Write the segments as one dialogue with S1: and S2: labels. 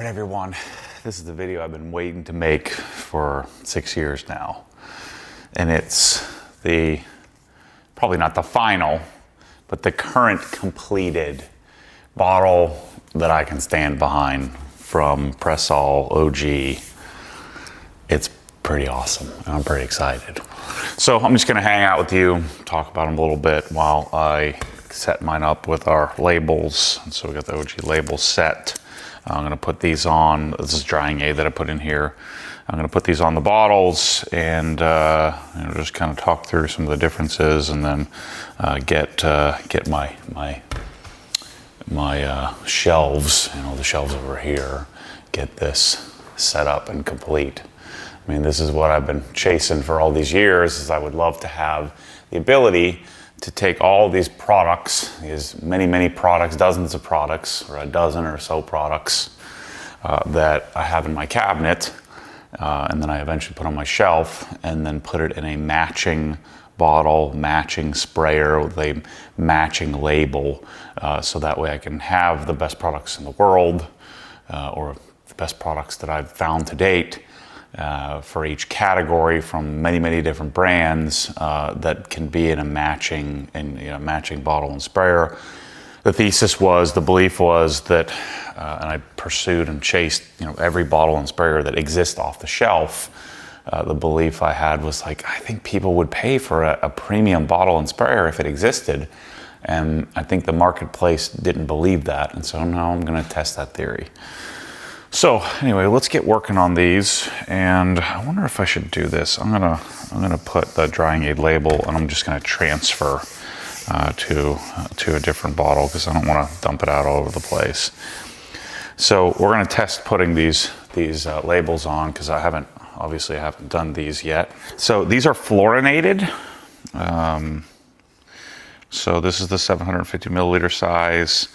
S1: right, everyone. This is the video I've been waiting to make for 6 years now. And it's probably not the final, but the current completed bottle that I can stand behind from Pressol OG. It's pretty awesome, and I'm pretty excited. So I'm just gonna hang out with you, talk about them a little bit while I set mine up with our labels. And so we got the OG labels set. I'm gonna put these on. This is drying aid that I put in here. I'm gonna put these on the bottles and just kind of talk through some of the differences, and then get my shelves, the shelves over here, get this set up and complete. I mean, this is what I've been chasing for all these years, is I would love to have the ability to take all these products, these many products, dozens of products, or a dozen or so products that I have in my cabinet, and then I eventually put on my shelf, and then put it in a matching bottle, matching sprayer with a matching label, so that way I can have the best products in the world, or the best products that I've found to date, for each category from many different brands, that can be in a matching bottle and sprayer. The belief was that, and I pursued and chased every bottle and sprayer that exists off the shelf. The belief I had was like, I think people would pay for a premium bottle and sprayer if it existed, and I think the marketplace didn't believe that, and so now I'm going to test that theory. So anyway, let's get working on these, and I wonder if I should do this. I'm gonna put the drying aid label, and I'm just gonna transfer to a different bottle because I don't want to dump it out all over the place. So we're gonna test putting these labels on, because I haven't done these yet. So these are fluorinated. So this is the 750 milliliter size.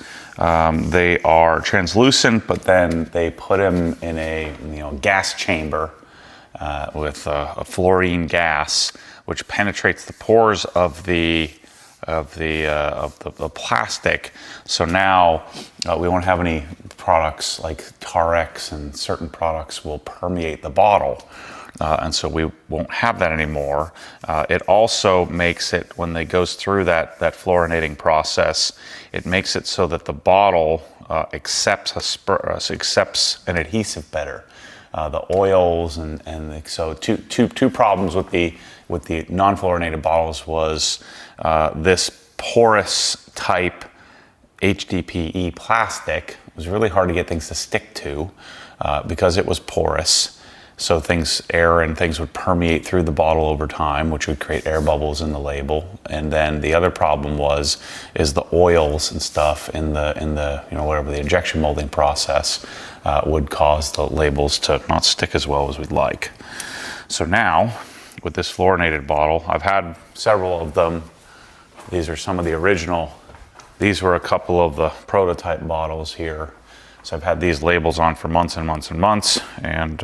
S1: They are translucent, but then they put them in a gas chamber with a fluorine gas, which penetrates the pores of the plastic. So now we won't have any products like Tarex, and certain products will permeate the bottle. And so we won't have that anymore. It also makes it, when it goes through that fluorinating process, it makes it so that the bottle accepts an adhesive better. The oils so two problems with the non-fluorinated bottles was this porous type HDPE plastic was really hard to get things to stick to, because it was porous. So air and things would permeate through the bottle over time, which would create air bubbles in the label. And then the other problem is the oils and stuff in the whatever the injection molding process would cause the labels to not stick as well as we'd like. So now, with this fluorinated bottle, I've had several of them. These are some of the original. These were a couple of the prototype bottles here. So I've had these labels on for months and months and months, and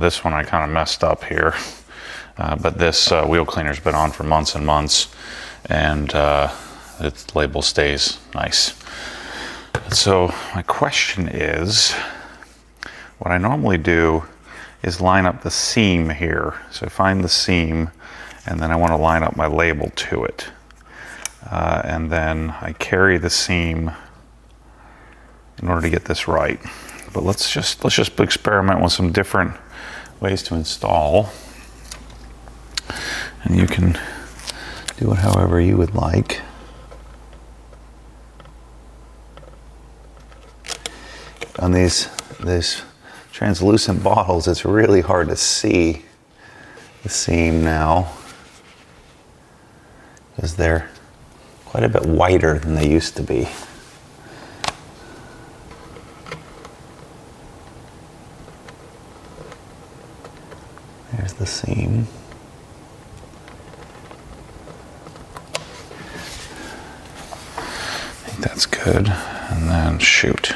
S1: this one I kind of messed up here. But this wheel cleaner's been on for months and months, and its label stays nice. So my question is, what I normally do is line up the seam here. So I find the seam, and then I want to line up my label to it. And then I carry the seam in order to get this right. But let's just experiment with some different ways to install. And you can do it however you would like. On these translucent bottles, it's really hard to see the seam now, because they're quite a bit whiter than they used to be. There's the seam. I think that's good. And then shoot.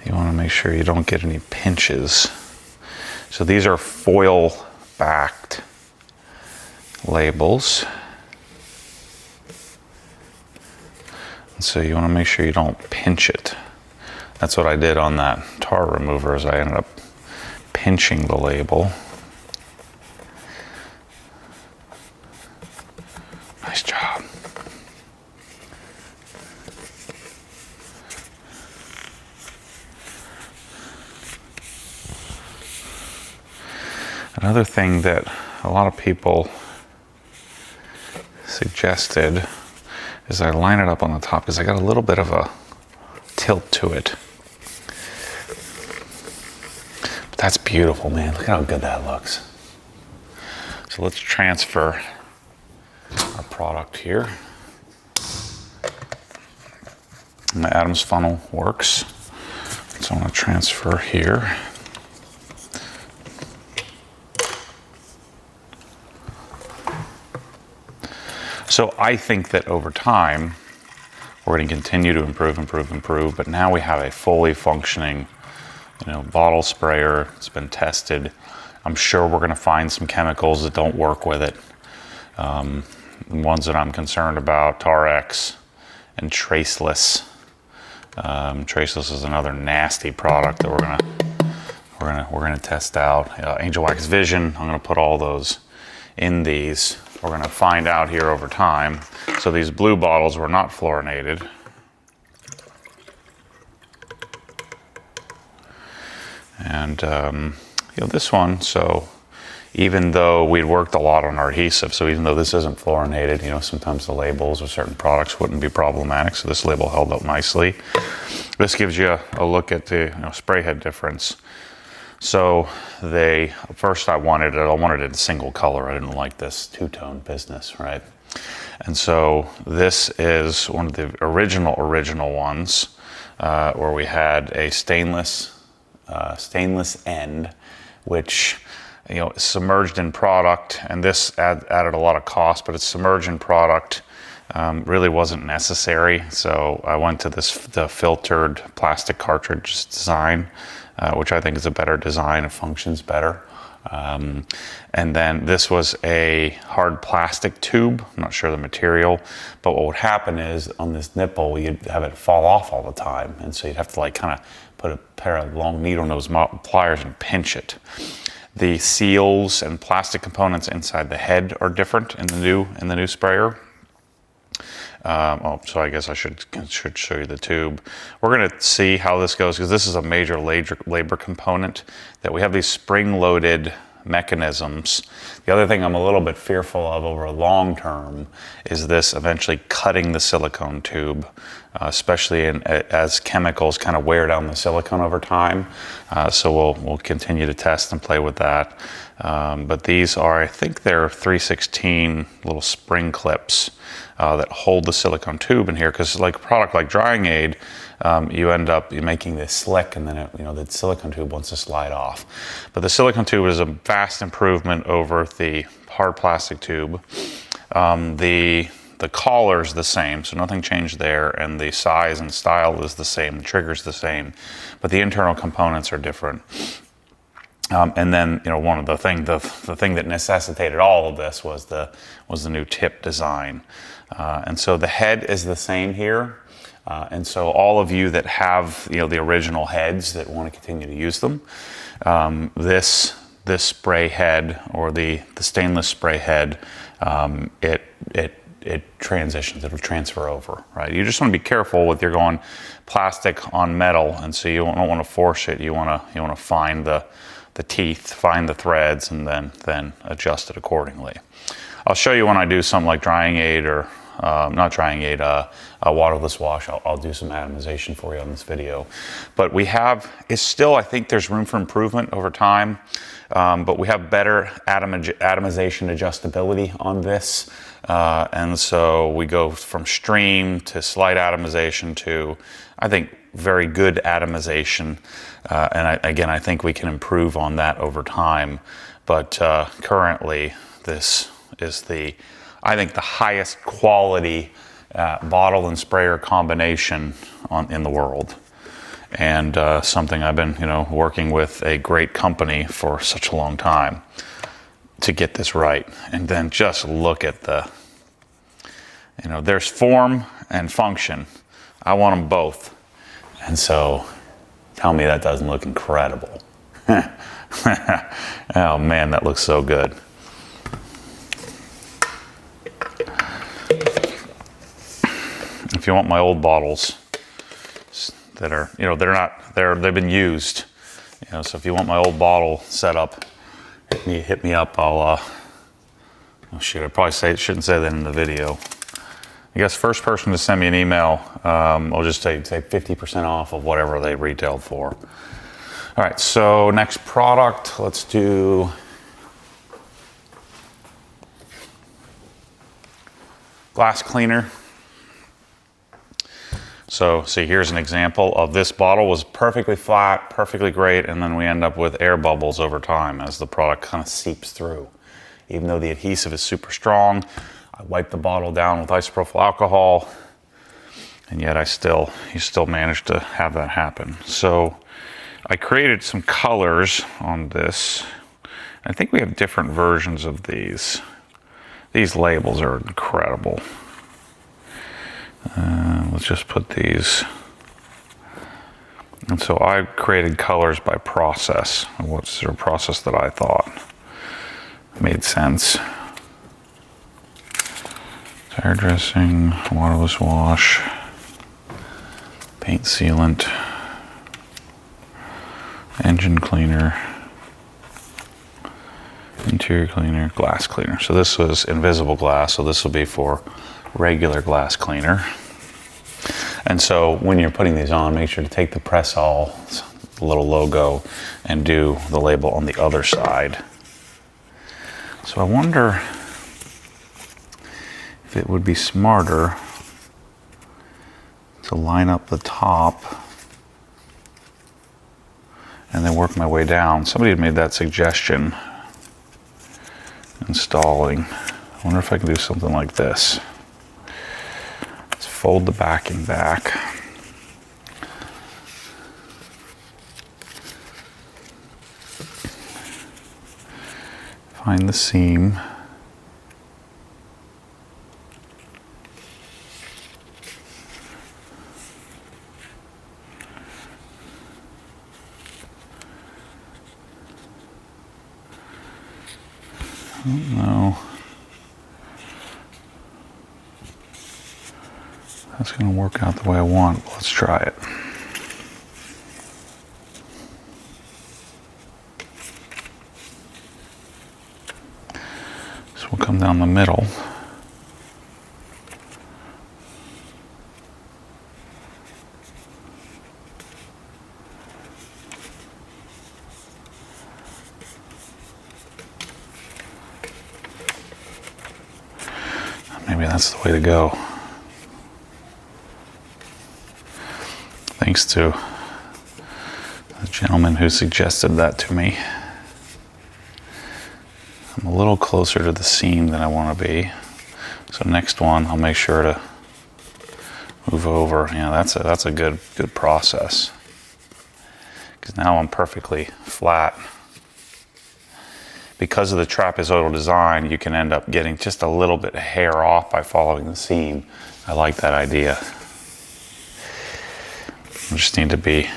S1: You want to make sure you don't get any pinches. So these are foil backed labels. So you want to make sure you don't pinch it. That's what I did on that tar remover, is I ended up pinching the label. Nice job. Another thing that a lot of people suggested is I line it up on the top, because I got a little bit of a tilt to it. But that's beautiful, man. Look at how good that looks. So let's transfer our product here. My Adams funnel works. So I'm going to transfer here. So I think that over time, we're going to continue to improve, but now we have a fully functioning, bottle sprayer. It's been tested. I'm sure we're going to find some chemicals that don't work with it. The ones that I'm concerned about, Tar-X and Traceless. Traceless is another nasty product that we're gonna test out. Angel Wax Vision, I'm gonna put all those in these. We're going to find out here over time. So these blue bottles were not fluorinated. And this one, so even though we'd worked a lot on our adhesive, so even though this isn't fluorinated, sometimes the labels of certain products wouldn't be problematic. So this label held up nicely. This gives you a look at the spray head difference. So first I wanted it in single color. I didn't like this two-tone business, right? And so this is one of the original ones where we had a stainless end, which submerged in product, and this added a lot of cost, but it's submerged in product. Really wasn't necessary. So I went to the filtered plastic cartridge design, which I think is a better design. It functions better. And then this was a hard plastic tube. I'm not sure the material, but what would happen is on this nipple, you'd have it fall off all the time. And so you'd have to kind of put a pair of long needle nose pliers and pinch it. The seals and plastic components inside the head are different in the new sprayer. So I guess I should show you the tube. We're going to see how this goes, because this is a major labor component, that we have these spring-loaded mechanisms. The other thing I'm a little bit fearful of over a long term is this eventually cutting the silicone tube, especially as chemicals kind of wear down the silicone over time. So we'll continue to test and play with that. But these are, I think they're 3/16 little spring clips that hold the silicone tube in here, because like a product like Drying Aid, you end up making this slick, and then the silicone tube wants to slide off. But the silicone tube is a vast improvement over the hard plastic tube. The collar's the same, so nothing changed there, and the size and style is the same, the trigger's the same, but the internal components are different. And then one of the thing that necessitated all of this was the new tip design. And so the head is the same here. And so all of you that have the original heads that want to continue to use them, this spray head, or the stainless spray head, it transitions, it'll transfer over, right? You just want to be careful with you're going plastic on metal, and so you don't want to force it. You want to find the teeth, find the threads, and then adjust it accordingly. I'll show you when I do something like Drying Aid, or not Drying Aid, a waterless wash. I'll do some atomization for you on this video. But it's still, I think there's room for improvement over time, but we have better atomization adjustability on this. And so we go from stream to slight atomization to, I think, very good atomization. And I think we can improve on that over time. But currently, this is I think the highest quality bottle and sprayer combination in the world. And something I've been, working with a great company for such a long time to get this right. And then just look at there's form and function. I want them both. And so tell me that doesn't look incredible. Oh man, that looks so good. If you want my old bottles that are, you know, they've been used, you know, so if you want my old bottle setup, hit me up. Oh shit, I probably shouldn't say that in the video. I guess first person to send me an email, I'll just say 50% off of whatever they retailed for. All right, so next product, let's do glass cleaner. So see, here's an example of this bottle was perfectly flat, perfectly great, and then we end up with air bubbles over time as the product kind of seeps through. Even though the adhesive is super strong, I wipe the bottle down with isopropyl alcohol, and yet you still manage to have that happen. So I created some colors on this. I think we have different versions of these. These labels are incredible. Let's just put these. And so I created colors by process. What's their process that I thought made sense? Tire dressing, waterless wash, paint sealant, engine cleaner, interior cleaner, glass cleaner. So this was invisible glass, so this will be for regular glass cleaner. And so when you're putting these on, make sure to take the Pressol little logo and do the label on the other side. So I wonder if it would be smarter to line up the top and then work my way down. Somebody had made that suggestion. Installing. I wonder if I can do something like this. Let's fold the backing back. Find the seam. I don't know. That's going to work out the way I want. Let's try it. So we'll come down the middle. Maybe that's the way to go. Thanks to the gentleman who suggested that to me. I'm a little closer to the seam than I want to be. So next one, I'll make sure to move over. Yeah, that's a good process. Because now I'm perfectly flat. Because of the trapezoidal design, you can end up getting just a little bit of hair off by following the seam. I like that idea. I just need to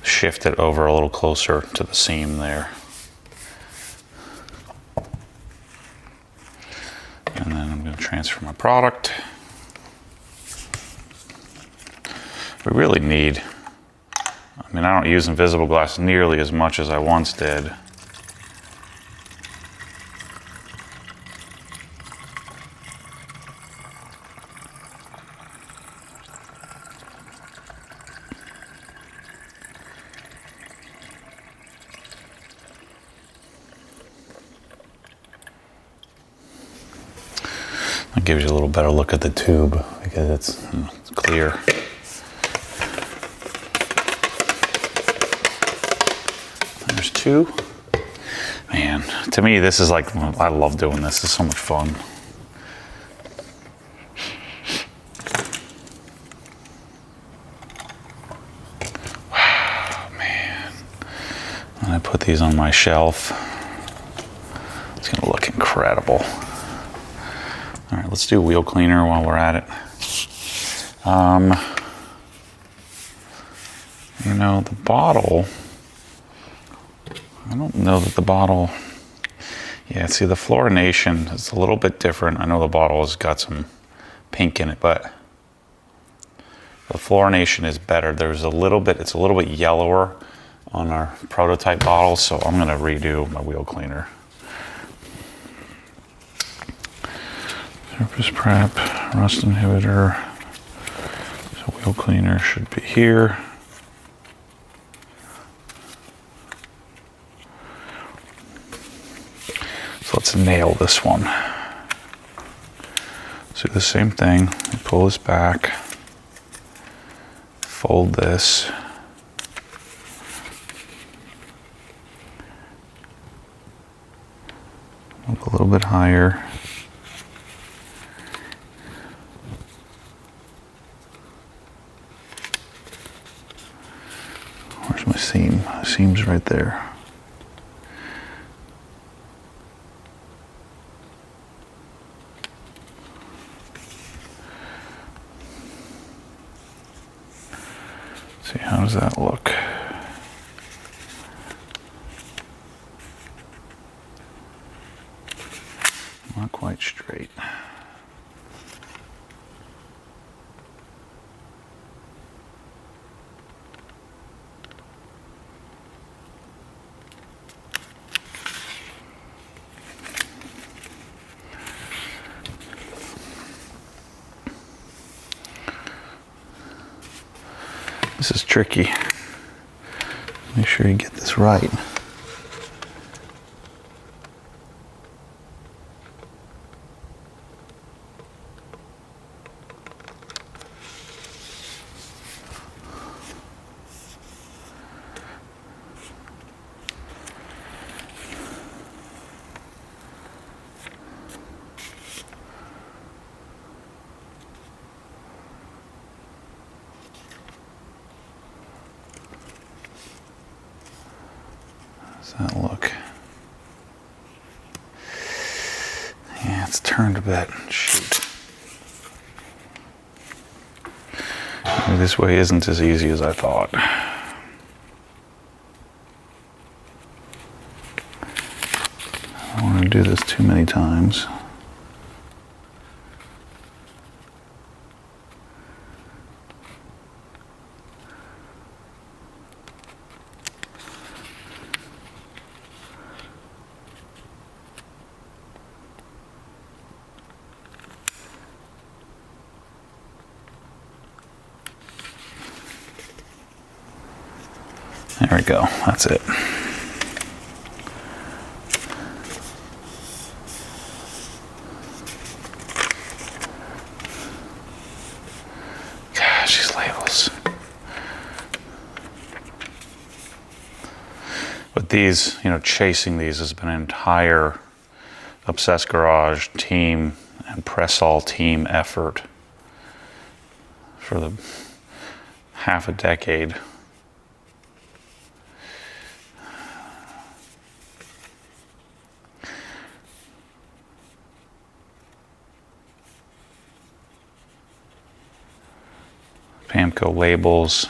S1: shift it over a little closer to the seam there. And then I'm going to transfer my product. We really need, I don't use invisible glass nearly as much as I once did. It gives you a little better look at the tube because it's clear. There's two. Man, to me this is like, I love doing this. It's so much fun. Wow, man. When I put these on my shelf, it's gonna look incredible. All right, let's do wheel cleaner while we're at it. You know, the bottle, I don't know that the bottle, yeah, see the fluorination is a little bit different. I know the bottle has got some pink in it, but the fluorination is better. There's a little bit, it's a little bit yellower on our prototype bottle, so I'm gonna redo my wheel cleaner. Surface prep, rust inhibitor. So wheel cleaner should be here. So let's nail this one. Let's do the same thing. Pull this back, fold this. Up a little bit higher. Where's my seam? The seam's right there. See, how does that look? Not quite straight. This is tricky. Make sure you get this right. How does that look? Yeah, it's turned a bit. Shoot. Maybe this way isn't as easy as I thought. I don't want to do this too many times. There we go, that's it. Gosh, these labels. But these, you know, chasing these has been an entire Obsessed Garage team and Pressol team effort for the half a decade. Pamco labels.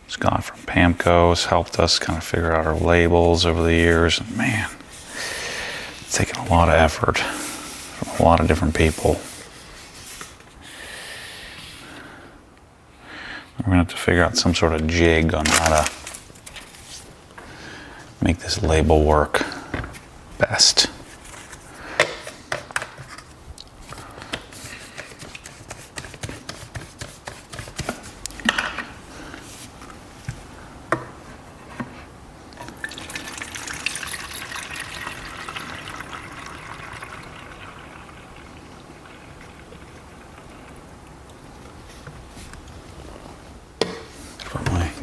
S1: Scott from Pamco has helped us kind of figure out our labels over the years. And man, it's taken a lot of effort from a lot of different people. We're gonna have to figure out some sort of jig on how to make this label work best.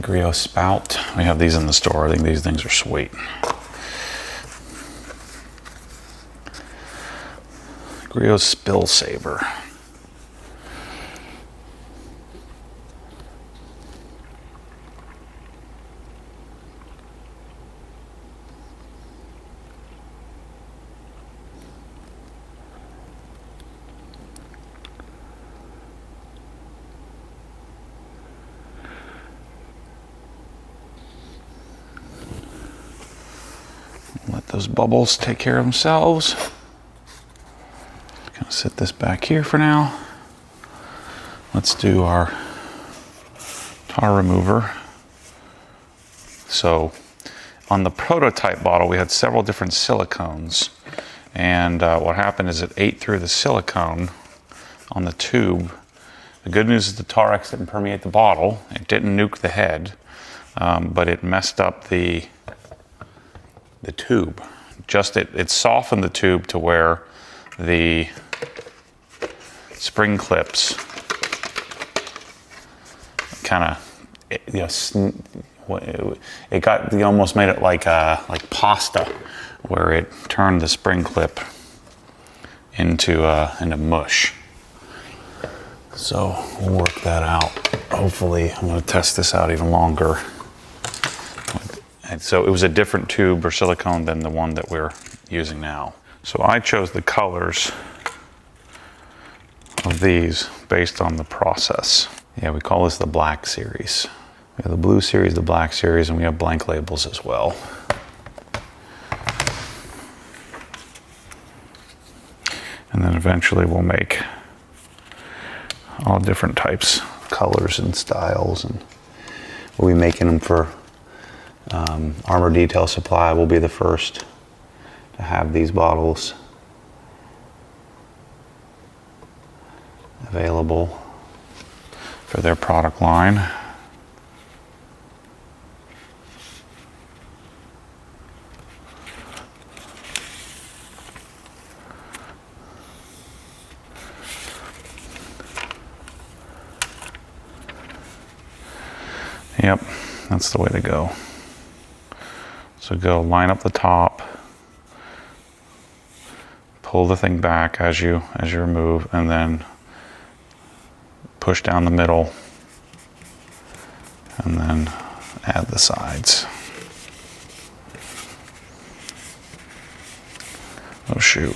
S1: Griot spout. We have these in the store. I think these things are sweet. Griot spill saver. those bubbles take care of themselves. Gonna set this back here for now. Let's do our tar remover. So on the prototype bottle, we had several different silicones. And what happened is it ate through the silicone on the tube. The good news is the Tarex didn't permeate the bottle. It didn't nuke the head, but it messed up the tube. It softened the tube to where the spring clips kind of, you almost made it like pasta, where it turned the spring clip into mush. So we'll work that out. Hopefully, I'm going to test this out even longer. And so it was a different tube or silicone than the one that we're using now. So I chose the colors of these based on the process. Yeah, we call this the black series. We have the blue series, the black series, and we have blank labels as well. And then eventually we'll make all different types, colors and styles, and we'll be making them for Armor Detail Supply. Will be the first to have these bottles available for their product line. Yep, that's the way to go. So go line up the top, pull the thing back as you remove, and then push down the middle, and then add the sides. Oh shoot.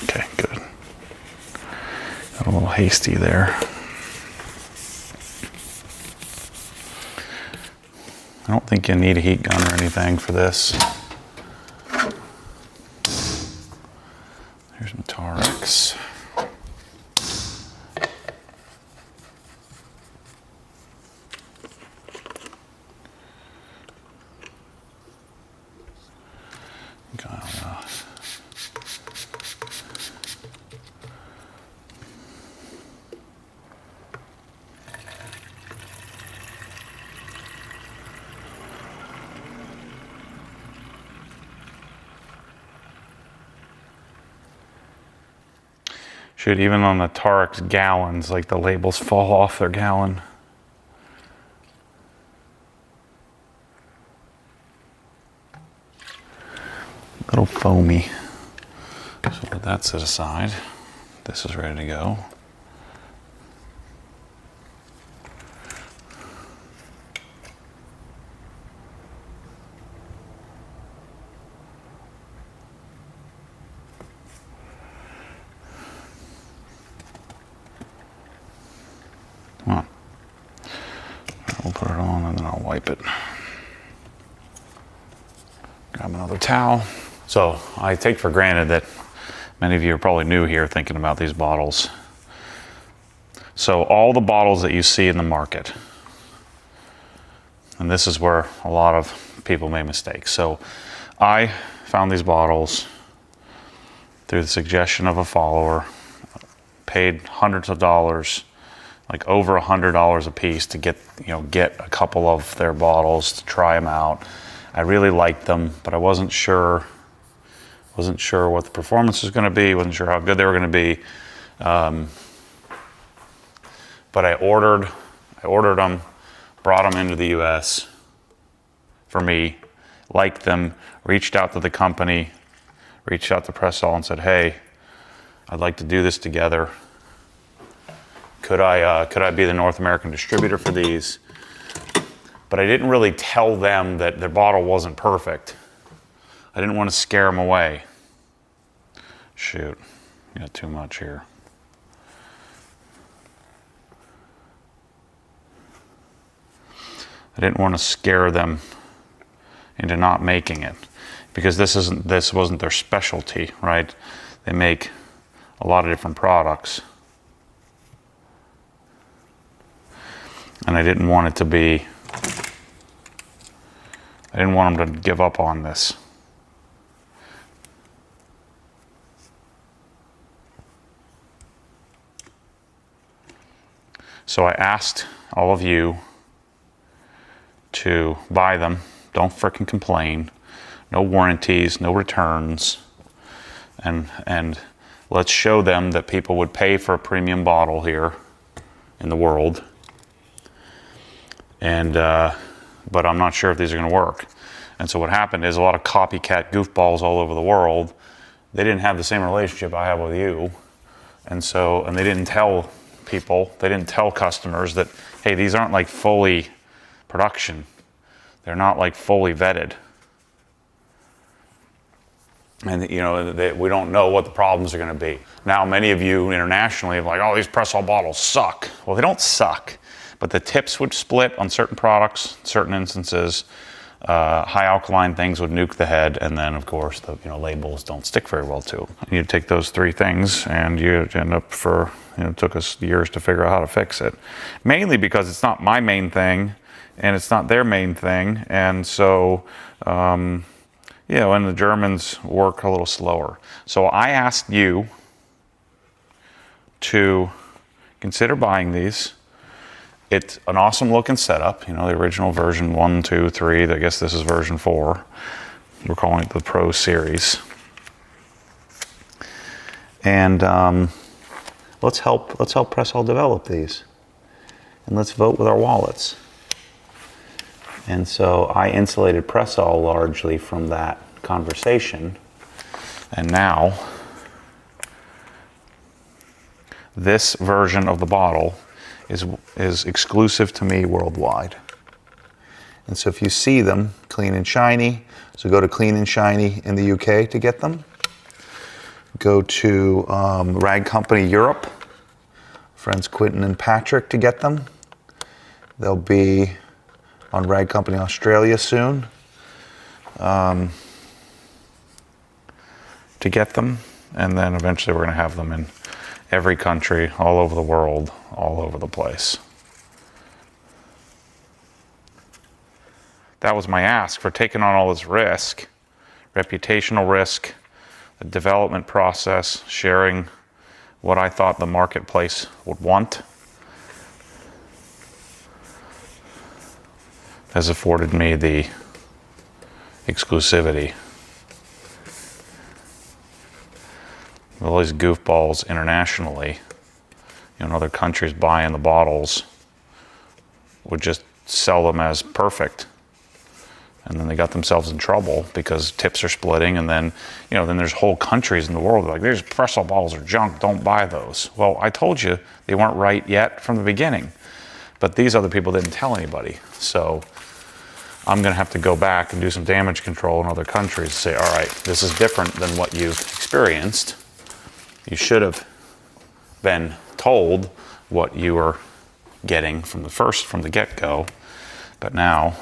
S1: Okay, good. Got a little hasty there. I don't think you need a heat gun or anything for this. Here's my Tarex. Shoot, even on the Tarex gallons, like the labels fall off their gallon. A little foamy. So let that set aside. This is ready to go. Come on. We'll put it on and then I'll wipe it. Grab another towel. So I take for granted that many of you are probably new here thinking about these bottles. So all the bottles that you see in the market, and this is where a lot of people make mistakes. So I found these bottles through the suggestion of a follower, paid hundreds of dollars, like over $100 a piece to get a couple of their bottles to try them out. I really liked them, but I wasn't sure what the performance was going to be, wasn't sure how good they were going to be. But I ordered them, brought them into the US for me, liked them, reached out to the company, reached out to Pressol and said, hey, I'd like to do this together. Could I be the North American distributor for these? But I didn't really tell them that their bottle wasn't perfect. I didn't want to scare them away. Shoot, got too much here. I didn't want to scare them into not making it. because this wasn't their specialty, right? They make a lot of different products. And I didn't want them to give up on this. So I asked all of you to buy them. Don't frickin' complain. No warranties, no returns. And let's show them that people would pay for a premium bottle here in the world. And but I'm not sure if these are going to work. And so what happened is a lot of copycat goofballs all over the world, they didn't have the same relationship I have with you. And they didn't tell people, they didn't tell customers that, hey, these aren't like fully production. They're not like fully vetted. And you know, we don't know what the problems are going to be. Now, many of you internationally are like, oh, these Pressol bottles suck. Well, they don't suck, but the tips would split on certain products, certain instances. High alkaline things would nuke the head, and then of course the labels don't stick very well to them. You take those three things, and you end up it took us years to figure out how to fix it. Mainly because it's not my main thing, and it's not their main thing, and so and the Germans work a little slower. So I asked you to consider buying these. It's an awesome looking setup, the original version 1, 2, 3, I guess this is version 4. We're calling it the ProSeries. And let's help Pressol develop these. And let's vote with our wallets. And so I insulated Pressol largely from that conversation. And now, this version of the bottle is exclusive to me worldwide. And so if you see them, clean and shiny, so go to Clean and Shiny in the UK to get them. Go to Rag Company Europe, friends Quentin and Patrick to get them. They'll be on Rag Company Australia soon to get them. And then eventually we're going to have them in every country, all over the world, all over the place. That was my ask for taking on all this risk, reputational risk, the development process, sharing what I thought the marketplace would want, has afforded me the exclusivity. All these goofballs internationally, in other countries buying the bottles, would just sell them as perfect. And then they got themselves in trouble because tips are splitting, and then then there's whole countries in the world like, these Pressol bottles are junk, don't buy those. Well, I told you they weren't right yet from the beginning. But these other people didn't tell anybody. So I'm gonna have to go back and do some damage control in other countries and say, all right, this is different than what you've experienced. You should have been told what you were getting from the get-go, but now,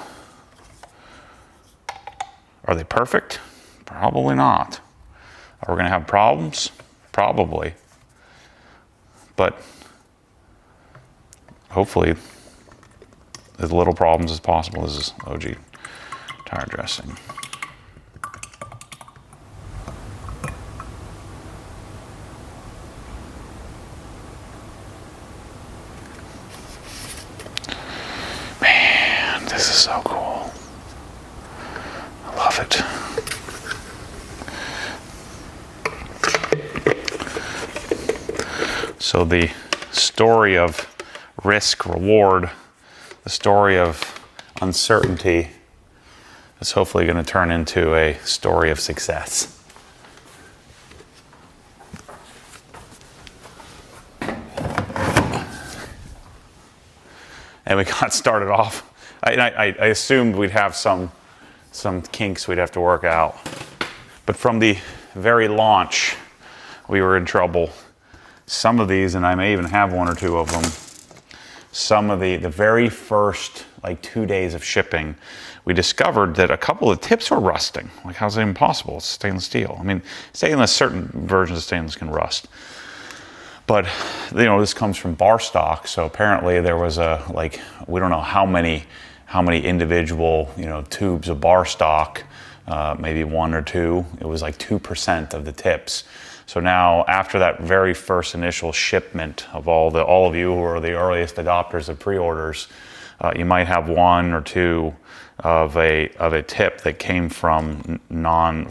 S1: are they perfect? Probably not. Are we going to have problems? Probably. But hopefully, as little problems as possible. This is OG tire dressing. This is so cool. I love it. So the story of risk, reward, the story of uncertainty is hopefully going to turn into a story of success. And we got started off. I assumed we'd have some kinks we'd have to work out. But from the very launch, we were in trouble. Some of these, and I may even have one or two of them, some of the very first like 2 days of shipping, we discovered that a couple of tips were rusting. Like, how's that even possible? It's stainless steel. I mean, stainless, certain versions of stainless can rust. But, you know, this comes from bar stock, so apparently there was a, like, we don't know how many individual, you know, tubes of bar stock, maybe 1 or 2. It was like 2% of the tips. So now, after that very first initial shipment of all of you who are the earliest adopters of pre-orders, you might have 1 or 2 of a tip that came from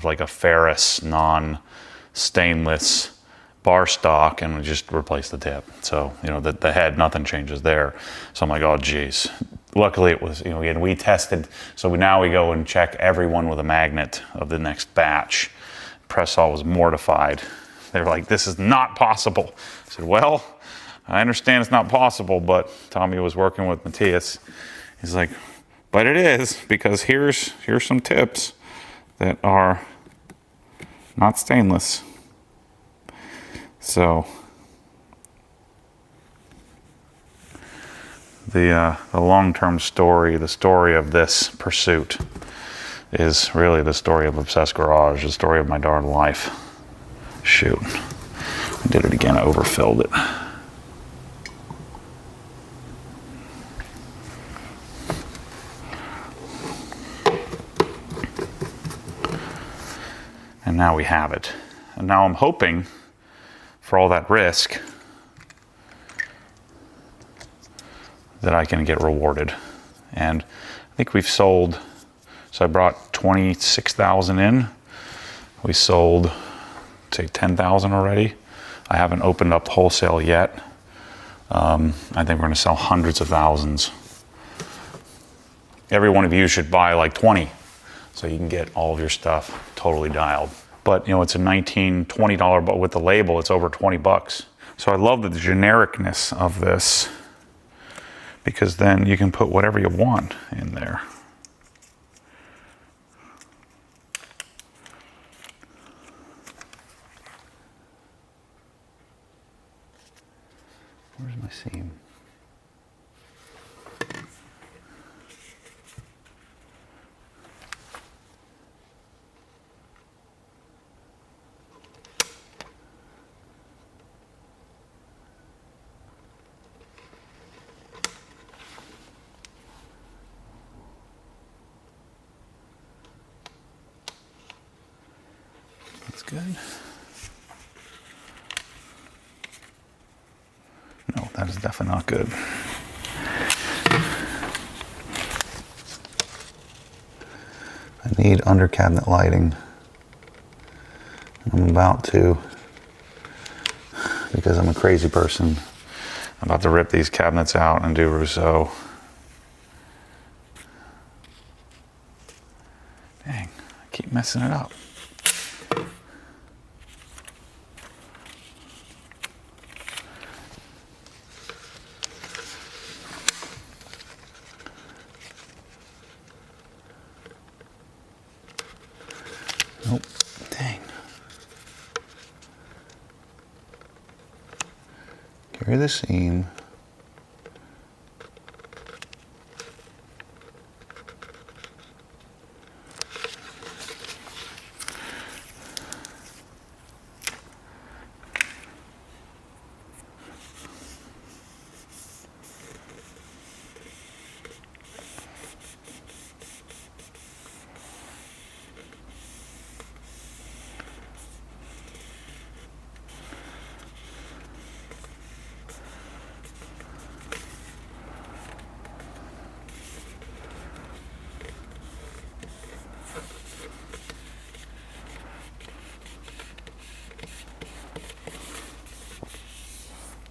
S1: like a ferrous, non-stainless bar stock, and we just replaced the tip. So, you know, the head, nothing changes there. So I'm like, oh geez. Luckily it was, you know, again, we tested, so now we go and check everyone with a magnet of the next batch. Pressol was mortified. They were like, this is not possible. I said, well, I understand it's not possible, but Tommy was working with Matthias. He's like, but it is, because here's some tips that are not stainless. So the long-term story, the story of this pursuit, is really the story of Obsessed Garage, the story of my darn life. Shoot, I did it again, I overfilled it. And now we have it. And now I'm hoping, for all that risk, that I can get rewarded. And I think we've sold, so I brought 26,000 in. We sold, say, 10,000 already. I haven't opened up wholesale yet. I think we're gonna sell hundreds of thousands. Every one of you should buy like 20, so you can get all of your stuff totally dialed. But, you know, it's a $19, $20, but with the label, it's over 20 bucks. So I love the genericness of this, because then you can put whatever you want in there. Where's my seam? That's good. No, that is definitely not good. I need under cabinet lighting. I'm about to, because I'm a crazy person, I'm about to rip these cabinets out and do Rousseau. Dang, I keep messing it up. Nope, dang. Carry the seam.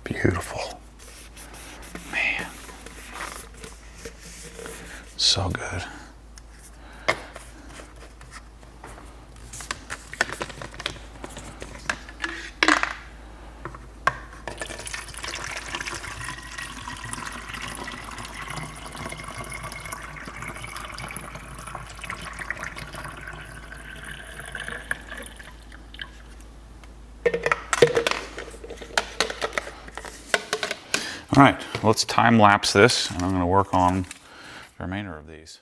S1: Beautiful. Man. So good. All right, let's time lapse this, and I'm going to work on the remainder of these.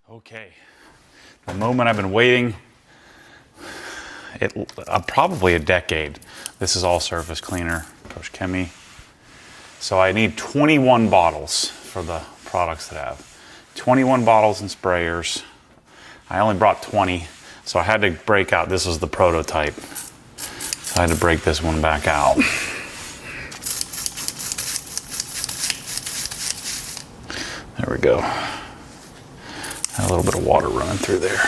S1: Okay, the moment I've been waiting, probably a decade. This is all surface cleaner, ProSeries. So I need 21 bottles for the products that I have. 21 bottles and sprayers. I only brought 20, so I had to break out. This was the prototype. So I had to break this one back out. There we go. A little bit of water running through there.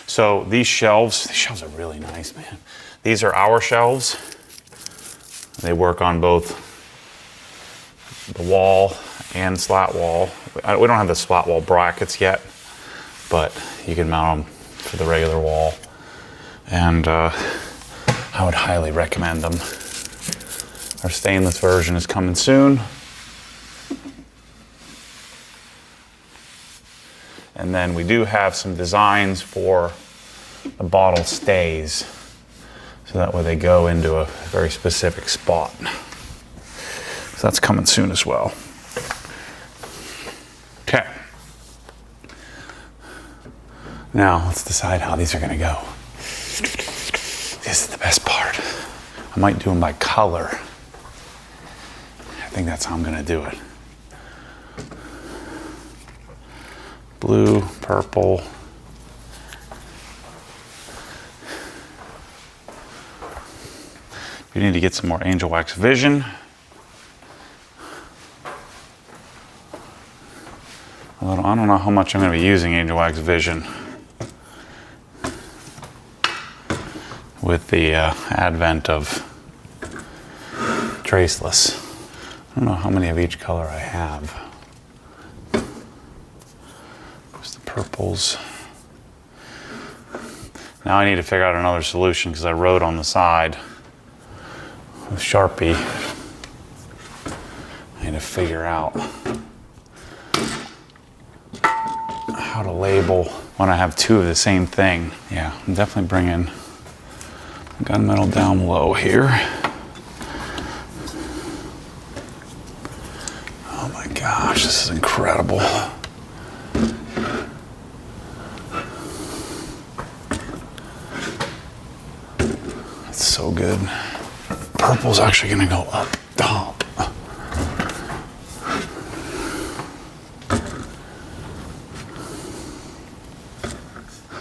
S1: So these shelves are really nice, man. These are our shelves. They work on both the wall and slat wall. We don't have the slat wall brackets yet, but you can mount them for the regular wall. And I would highly recommend them. Our stainless version is coming soon. And then we do have some designs for the bottle stays, so that way they go into a very specific spot. So that's coming soon as well. Okay. Now let's decide how these are gonna go. This is the best part. I might do them by color. I think that's how I'm gonna do it. Blue, purple. You need to get some more Angel Wax Vision. Although I don't know how much I'm going to be using Angel Wax Vision with the advent of traceless. I don't know how many of each color I have. Purples. Now I need to figure out another solution because I wrote on the side with Sharpie. I need to figure out how to label when I have two of the same thing. Yeah, I'm definitely bringing gunmetal down low here. Oh my gosh, this is incredible. So good. Purple's actually gonna go up top.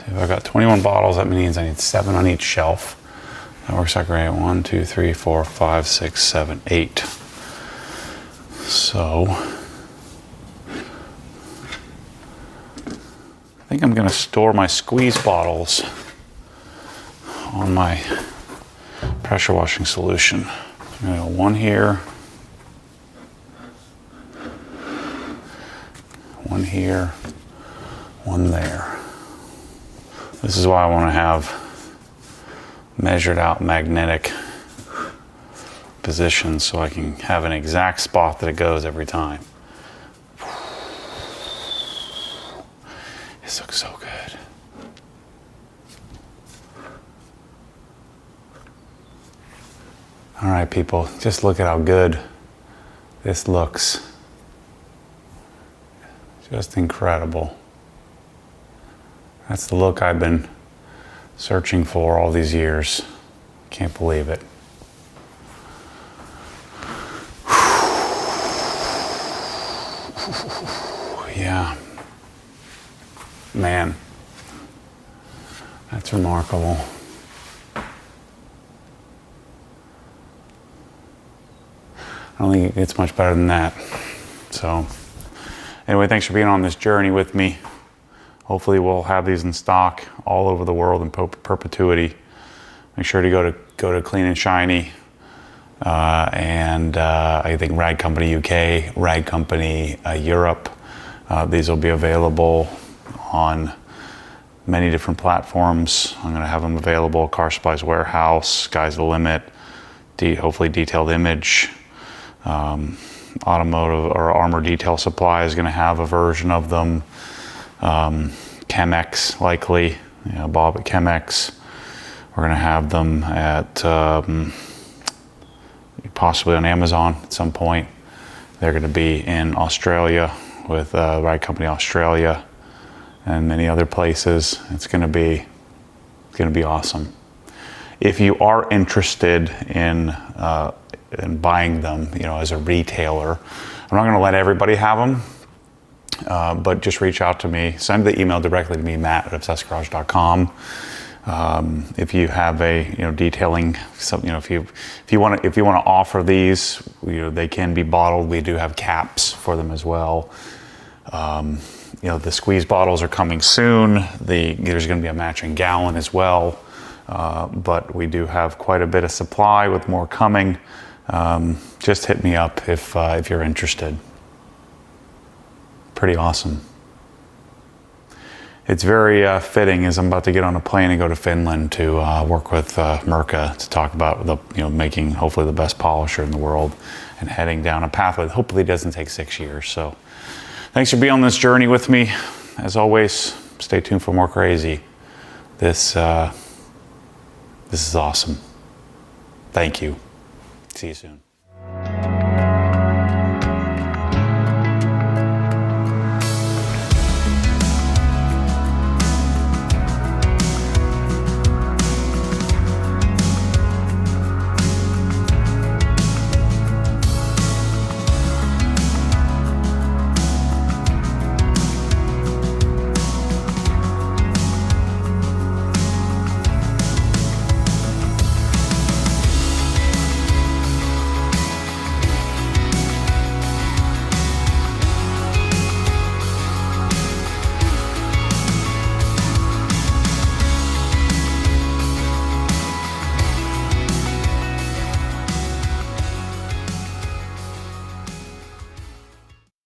S1: If I've got 21 bottles, that means I need 7 on each shelf. That works out great. 1, 2, 3, 4, 5, 6, 7, 8. So I think I'm gonna store my squeeze bottles on my pressure washing solution. I'm gonna go 1 here, 1 here, 1 there. This is why I want to have measured out magnetic positions so I can have an exact spot that it goes every time. This looks so good. All right, people, just look at how good this looks. Just incredible. That's the look I've been searching for all these years. Can't believe it. Yeah. Man. That's remarkable. I don't think it gets much better than that. So, anyway, thanks for being on this journey with me. Hopefully we'll have these in stock all over the world in perpetuity. Make sure to go to Clean and Shiny, and I think Rag Company UK, Rag Company Europe. These will be available on many different platforms. I'm going to have them available. Car Supplies Warehouse, Sky's the Limit, hopefully Detailed Image. Automotive or Armor Detail Supply is going to have a version of them. Chemex likely, Bob at Chemex. We're going to have them at possibly on Amazon at some point. They're going to be in Australia with Ride Company Australia and many other places. It's going to be awesome. If you are interested in buying them, as a retailer, I'm not going to let everybody have them, but just reach out to me. Send the email directly to me, matt@obsessedgarage.com. If you have a detailing, if you want to offer these, they can be bottled. We do have caps for them as well. The squeeze bottles are coming soon. There's going to be a matching gallon as well. But we do have quite a bit of supply with more coming. Just hit me up if you're interested. Pretty awesome. It's very fitting as I'm about to get on a plane and go to Finland to work with Mirka to talk about making hopefully the best polisher in the world and heading down a pathway that hopefully doesn't take 6 years. So thanks for being on this journey with me. As always, stay tuned for more crazy. This is awesome. Thank you. See you soon.